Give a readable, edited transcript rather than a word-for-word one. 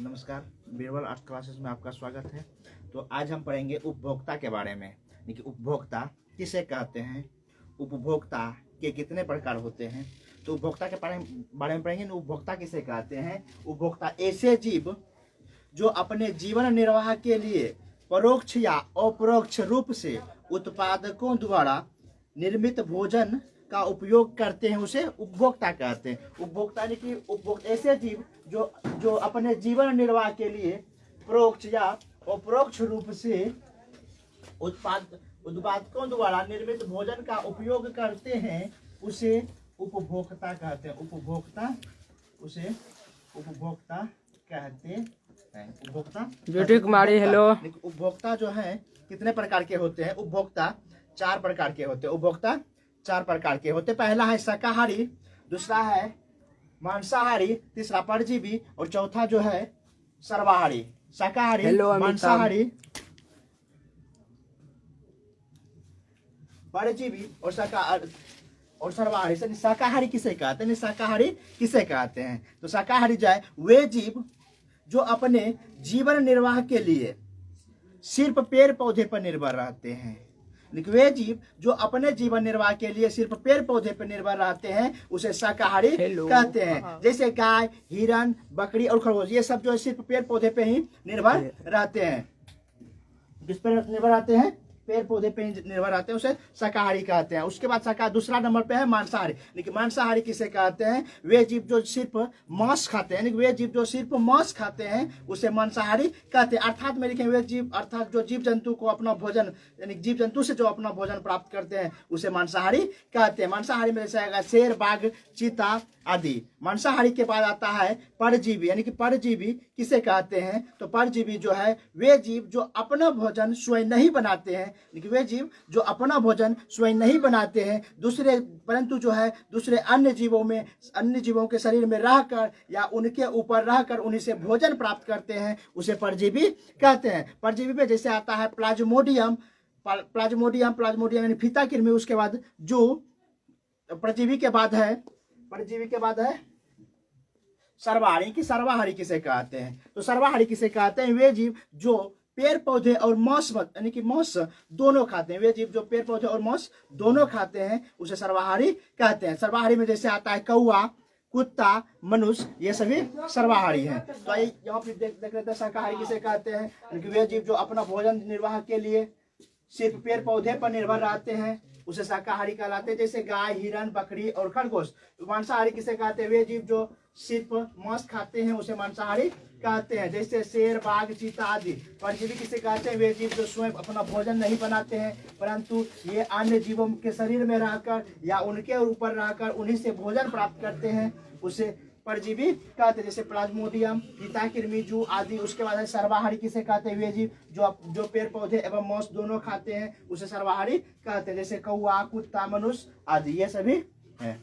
नमस्कार, Birbal art classes में आपका स्वागत है। तो आज हम पढ़ेंगे उपभोक्ता के बारे में। देखिए, उपभोक्ता किसे कहते हैं, उपभोक्ता के कितने प्रकार होते हैं। तो उपभोक्ता के बारे में पढ़ेंगे। उपभोक्ता किसे कहते हैं। उपभोक्ता ऐसे जीव जो अपने जीवन निर्वाह के लिए परोक्ष या अपरोक्ष रूप से उत्पादकों द्वारा निर्मित भोजन का उपयोग करते हैं, उसे उपभोक्ता कहते हैं। उपभोक्ता यानी कि ऐसे जीव जो अपने जीवन निर्वाह के लिए परोक्ष या अपरोक्ष रूप से उत्पादकों द्वारा निर्मित भोजन का उपयोग करते हैं, उसे उपभोक्ता कहते हैं। उपभोक्ता, उसे उपभोक्ता कहते हैं। उपभोक्ता ज्योति कुमारी, हेलो। उपभोक्ता जो है कितने प्रकार के होते हैं। उपभोक्ता 4 प्रकार के होते हैं। उपभोक्ता 4 प्रकार के होते हैं। पहला है शाकाहारी, दूसरा है मांसाहारी, तीसरा परजीवी और चौथा जो है सर्वाहारी। शाकाहारी, मांसाहारी, परजीवी और सर्वाहारी। शाकाहारी किसे कहते हैं। शाकाहारी किसे कहते हैं। तो शाकाहारी जो है वे जीव जो अपने जीवन निर्वाह के लिए सिर्फ पेड़ पौधे पर निर्भर रहते हैं। वे जीव जो अपने जीवन निर्वाह के लिए सिर्फ पेड़ पौधे पर निर्भर रहते हैं, उसे शाकाहारी कहते हैं। जैसे गाय, हिरन, बकरी और खरगोश, ये सब जो है सिर्फ पेड़ पौधे पे ही निर्भर रहते हैं। किस पर निर्भर रहते हैं। पेड़ पौधे पे ही निर्भर रहते हैं, उसे शाकाहारी कहते हैं। उसके बाद दूसरा नंबर पे है मांसाहारी। लेकिन मांसाहारी किसे कहते हैं। वे जीव जो सिर्फ मांस खाते हैं, वे जीव जो सिर्फ मांस खाते हैं, उसे मांसाहारी कहते हैं। अर्थात में लिखें वे जीव, अर्थात जो जीव जंतु को अपना भोजन, यानी जीव जंतु से जो अपना भोजन प्राप्त करते हैं, उसे मांसाहारी कहते हैं। मांसाहारी में जैसे आएगा शेर, बाघ, चीता आदि। मांसाहारी के बाद आता है परजीवी, यानी कि परजीवी किसे कहते हैं। तो परजीवी जो है वे जीव जो अपना भोजन स्वयं नहीं बनाते हैं, वे जीव जो अपना भोजन स्वयं नहीं बनाते हैं, परंतु जो है दूसरे अन्य जीवों के शरीर में रहकर या उनके ऊपर रहकर उन्हीं से भोजन प्राप्त करते हैं, उसे परजीवी कहते हैं। परजीवी में जैसे आता है प्लाज्मोडियम यानी फीता कृमि। उसके बाद जो परजीवी के बाद है सर्वाहारी की सर्वाहारी किसे कहते हैं। तो सर्वाहारी किसे कहते हैं। वे जीव जो पेड़ पौधे और मांस यानी कि मांस दोनों खाते हैं, वे जीव जो पेड़ पौधे और मांस दोनों खाते हैं, उसे सर्वाहारी कहते हैं। सर्वाहारी में जैसे आता है कौआ, कुत्ता, मनुष्य, ये सभी सर्वाहारी हैं। तो यहाँ पे देख लेते हैं शाकाहारी किसे कहते हैं। वे जीव जो अपना भोजन निर्वाह के लिए सिर्फ पेड़ पौधे पर निर्भर रहते हैं, उसे शाकाहारी कहलाते हैं। जैसे गाय, हिरन, बकरी और खरगोश। मांसाहारी किसे कहते हैं। वे जीव जो सिर्फ मांस खाते हैं, उसे मांसाहारी कहते हैं। जैसे शेर, बाघ, चीता आदि। परजीवी किसे कहते हैं। वे जीव जो स्वयं अपना भोजन नहीं बनाते हैं, परंतु ये अन्य जीवों के शरीर में रहकर या उनके ऊपर रहकर उन्हीं से भोजन प्राप्त करते हैं, उसे परजीवी कहते हैं। जैसे प्लाज्मोडियम, फीता कृमि, जू आदि। उसके बाद सर्वाहारी किसे कहते हैं। वे जीव जो पेड़ पौधे एवं मांस दोनों खाते हैं, उसे सर्वाहारी कहते हैं। जैसे कौआ, कुत्ता, मनुष्य आदि, ये सभी है।